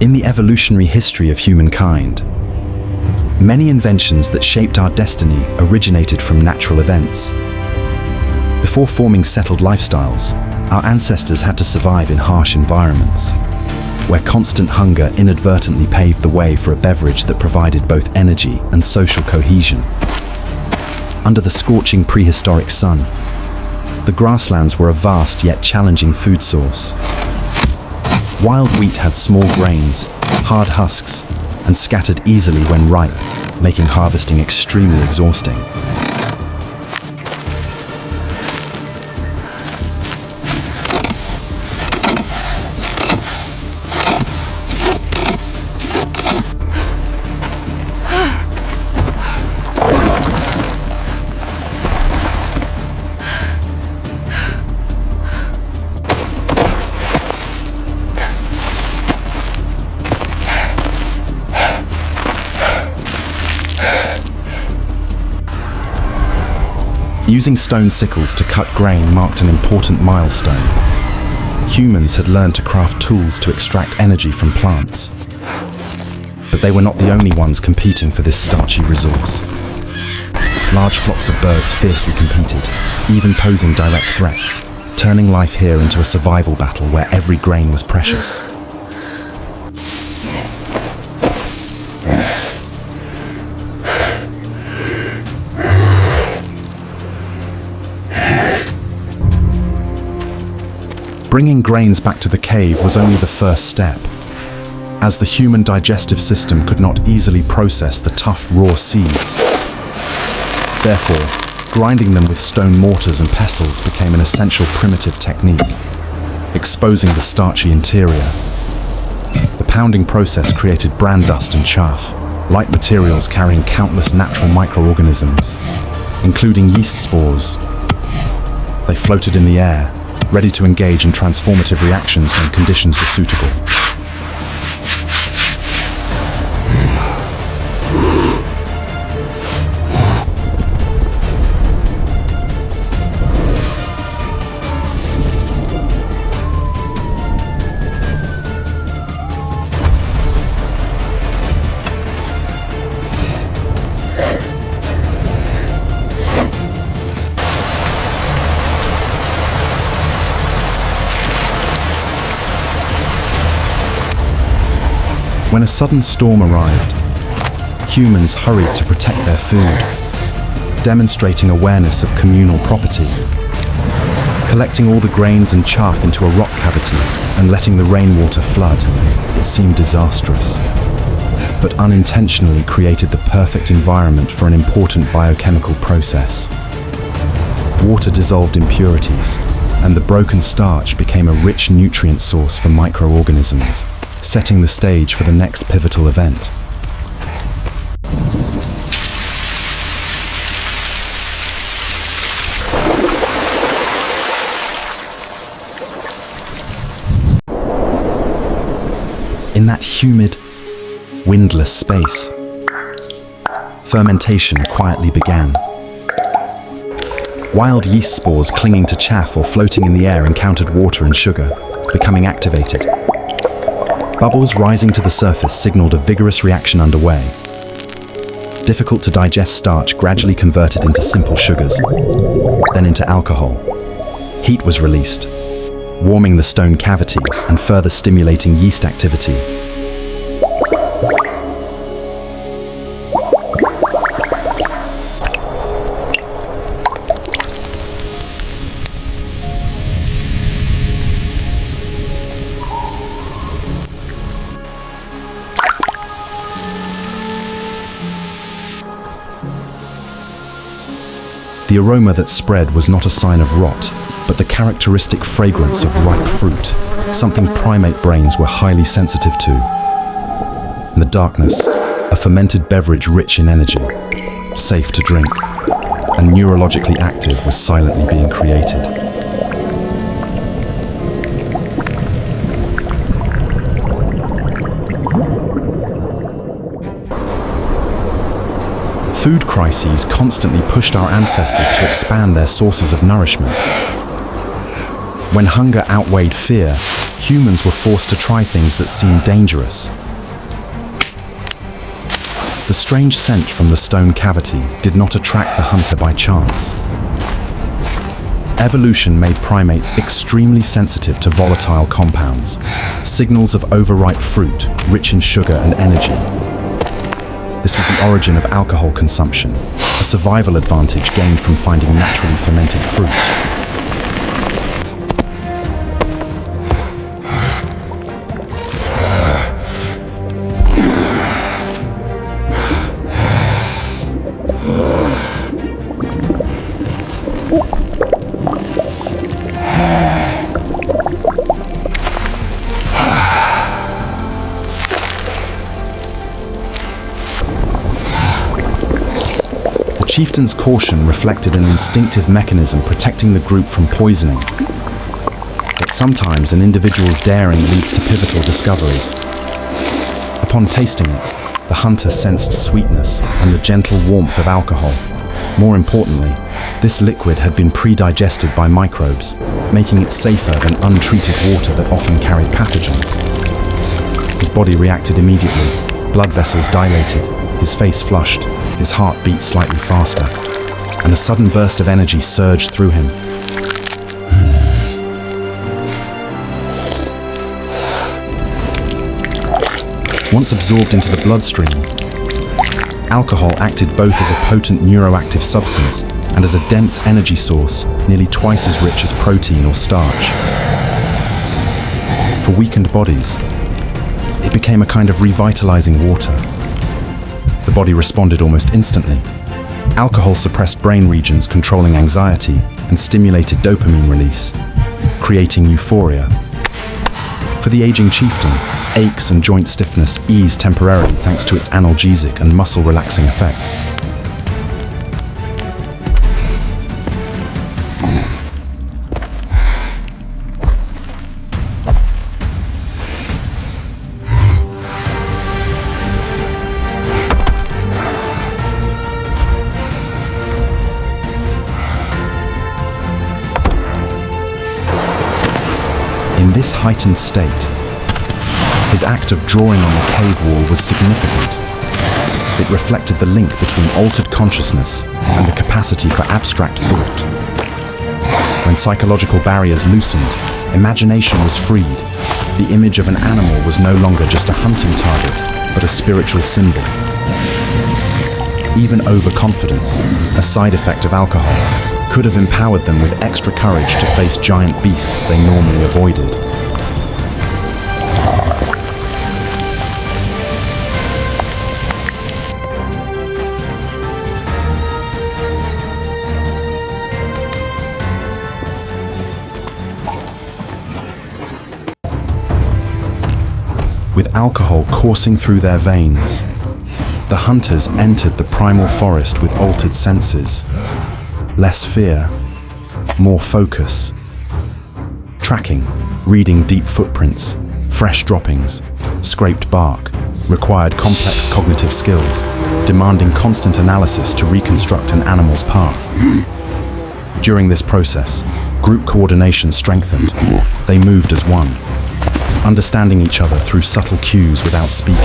In the evolutionary history of humankind, many inventions that shaped our destiny originated from natural events. Before forming settled lifestyles, our ancestors had to survive in harsh environments, where constant hunger inadvertently paved the way for a beverage that provided both energy and social cohesion. Under the scorching prehistoric sun, the grasslands were a vast yet challenging food source. Wild wheat had small grains, hard husks, and scattered easily when ripe, making harvesting extremely exhausting. Using stone sickles to cut grain marked an important milestone. Humans had learned to craft tools to extract energy from plants. But they were not the only ones competing for this starchy resource. Large flocks of birds fiercely competed, even posing direct threats, turning life here into a survival battle where every grain was precious. Bringing grains back to the cave was only the first step, as the human digestive system could not easily process the tough, raw seeds. Therefore, grinding them with stone mortars and pestles became an essential primitive technique, exposing the starchy interior. The pounding process created bran dust and chaff, light materials carrying countless natural microorganisms, including yeast spores. They floated in the air, ready to engage in transformative reactions when conditions were suitable. When a sudden storm arrived, humans hurried to protect their food, demonstrating awareness of communal property. Collecting all the grains and chaff into a rock cavity and letting the rainwater flood, it seemed disastrous, but unintentionally created the perfect environment for an important biochemical process. Water dissolved impurities, and the broken starch became a rich nutrient source for microorganisms, setting the stage for the next pivotal event. In that humid, windless space, fermentation quietly began. Wild yeast spores clinging to chaff or floating in the air encountered water and sugar, becoming activated. Bubbles rising to the surface signaled a vigorous reaction underway. Difficult to digest starch gradually converted into simple sugars, then into alcohol. Heat was released, warming the stone cavity and further stimulating yeast activity. The aroma that spread was not a sign of rot, but the characteristic fragrance of ripe fruit, something primate brains were highly sensitive to. In the darkness, a fermented beverage rich in energy, safe to drink, and neurologically active was silently being created. Food crises constantly pushed our ancestors to expand their sources of nourishment. When hunger outweighed fear, humans were forced to try things that seemed dangerous. The strange scent from the stone cavity did not attract the hunter by chance. Evolution made primates extremely sensitive to volatile compounds, signals of overripe fruit, rich in sugar and energy. This was the origin of alcohol consumption, a survival advantage gained from finding naturally fermented fruit. The chieftain's caution reflected an instinctive mechanism protecting the group from poisoning. But sometimes an individual's daring leads to pivotal discoveries. Upon tasting it, the hunter sensed sweetness and the gentle warmth of alcohol. More importantly, this liquid had been pre-digested by microbes, making it safer than untreated water that often carried pathogens. His body reacted immediately, blood vessels dilated, his face flushed, his heart beat slightly faster, and a sudden burst of energy surged through him. Once absorbed into the bloodstream, alcohol acted both as a potent neuroactive substance and as a dense energy source nearly twice as rich as protein or starch. For weakened bodies, it became a kind of revitalizing water. The body responded almost instantly. Alcohol suppressed brain regions controlling anxiety and stimulated dopamine release, creating euphoria. For the aging chieftain, aches and joint stiffness eased temporarily thanks to its analgesic and muscle-relaxing effects. In this heightened state, his act of drawing on the cave wall was significant. It reflected the link between altered consciousness and the capacity for abstract thought. When psychological barriers loosened, imagination was freed. The image of an animal was no longer just a hunting target, but a spiritual symbol. Even overconfidence, a side effect of alcohol, could have empowered them with extra courage to face giant beasts they normally avoided. With alcohol coursing through their veins, the hunters entered the primal forest with altered senses. Less fear, more focus. Tracking, reading deep footprints, fresh droppings, scraped bark, required complex cognitive skills, demanding constant analysis to reconstruct an animal's path. During this process, group coordination strengthened. They moved as one, understanding each other through subtle cues without speaking.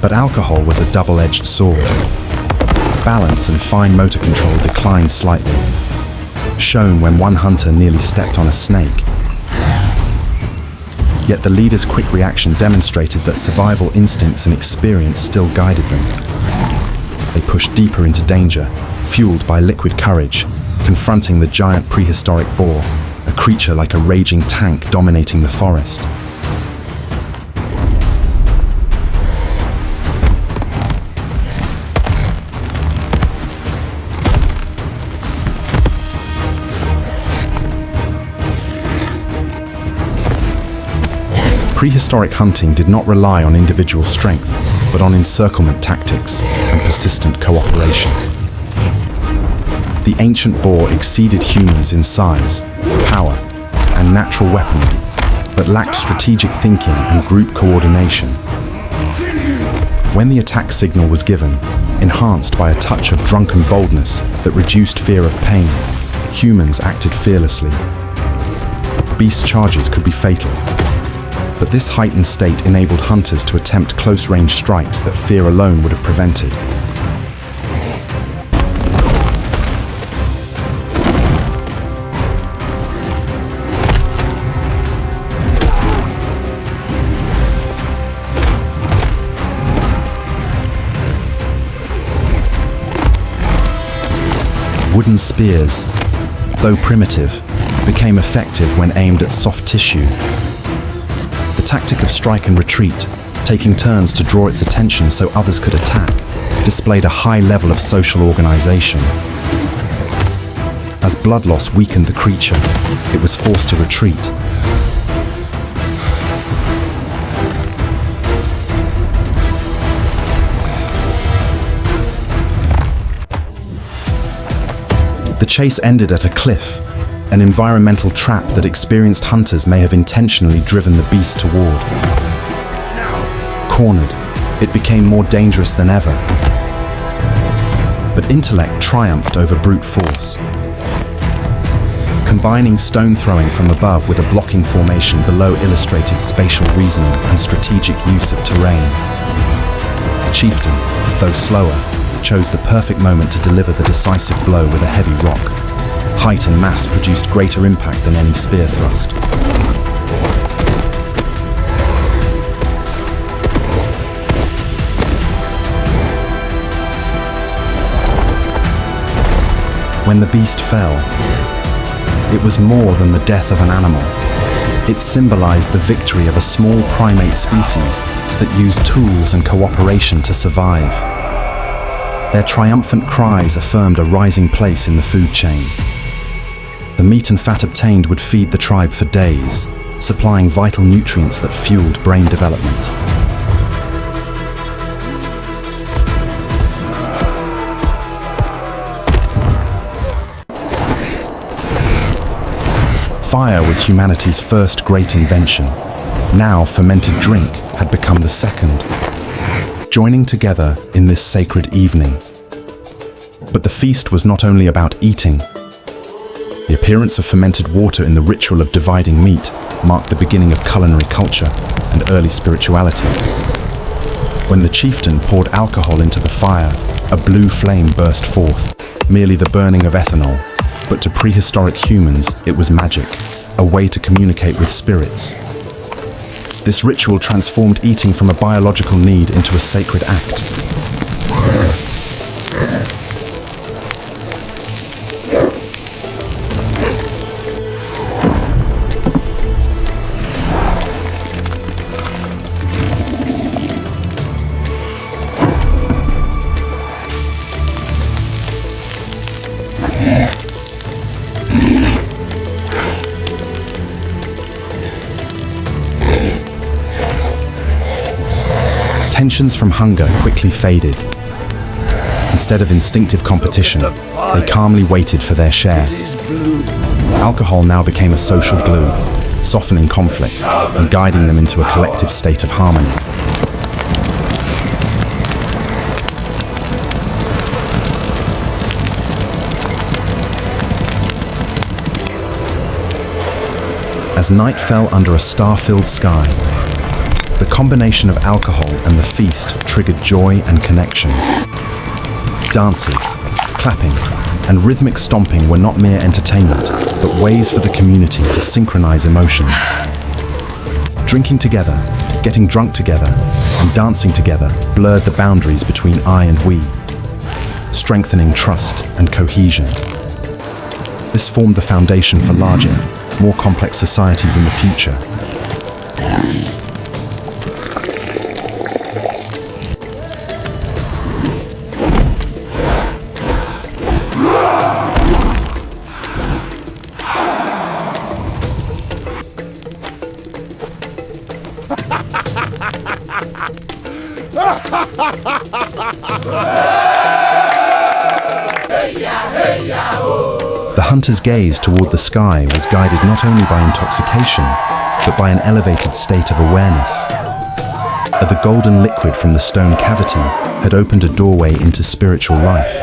But alcohol was a double-edged sword. Balance and fine motor control declined slightly, shown when one hunter nearly stepped on a snake. Yet the leader's quick reaction demonstrated that survival instincts and experience still guided them. They pushed deeper into danger, fueled by liquid courage, confronting the giant prehistoric boar, a creature like a raging tank dominating the forest. Prehistoric hunting did not rely on individual strength, but on encirclement tactics and persistent cooperation. The ancient boar exceeded humans in size, power, and natural weaponry, but lacked strategic thinking and group coordination. When the attack signal was given, enhanced by a touch of drunken boldness that reduced fear of pain, humans acted fearlessly. Beast charges could be fatal, but this heightened state enabled hunters to attempt close-range strikes that fear alone would have prevented. Wooden spears, though primitive, became effective when aimed at soft tissue. The tactic of strike and retreat, taking turns to draw its attention so others could attack, displayed a high level of social organization. As blood loss weakened the creature, it was forced to retreat. The chase ended at a cliff, an environmental trap that experienced hunters may have intentionally driven the beast toward. Cornered, it became more dangerous than ever. But intellect triumphed over brute force. Combining stone throwing from above with a blocking formation below illustrated spatial reasoning and strategic use of terrain. The chieftain, though slower, chose the perfect moment to deliver the decisive blow with a heavy rock. Height and mass produced greater impact than any spear thrust. When the beast fell, it was more than the death of an animal. It symbolized the victory of a small primate species that used tools and cooperation to survive. Their triumphant cries affirmed a rising place in the food chain. The meat and fat obtained would feed the tribe for days, supplying vital nutrients that fueled brain development. Fire was humanity's first great invention. Now fermented drink had become the second, joining together in this sacred evening. But the feast was not only about eating. The appearance of fermented water in the ritual of dividing meat marked the beginning of culinary culture and early spirituality. When the chieftain poured alcohol into the fire, a blue flame burst forth, merely the burning of ethanol. But to prehistoric humans, it was magic, a way to communicate with spirits. This ritual transformed eating from a biological need into a sacred act. Tensions from hunger quickly faded. Instead of instinctive competition, they calmly waited for their share. Alcohol now became a social glue, softening conflict and guiding them into a collective state of harmony. As night fell under a star-filled sky, the combination of alcohol and the feast triggered joy and connection. Dances, clapping, and rhythmic stomping were not mere entertainment, but ways for the community to synchronize emotions. Drinking together, getting drunk together, and dancing together blurred the boundaries between I and we, strengthening trust and cohesion. This formed the foundation for larger, more complex societies in the future. The hunter's gaze toward the sky was guided not only by intoxication, but by an elevated state of awareness. The golden liquid from the stone cavity had opened a doorway into spiritual life,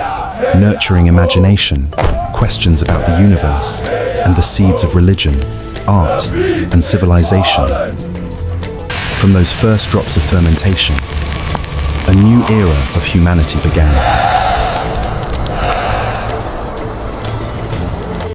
nurturing imagination, questions about the universe, and the seeds of religion, art, and civilization. From those first drops of fermentation, a new era of humanity began.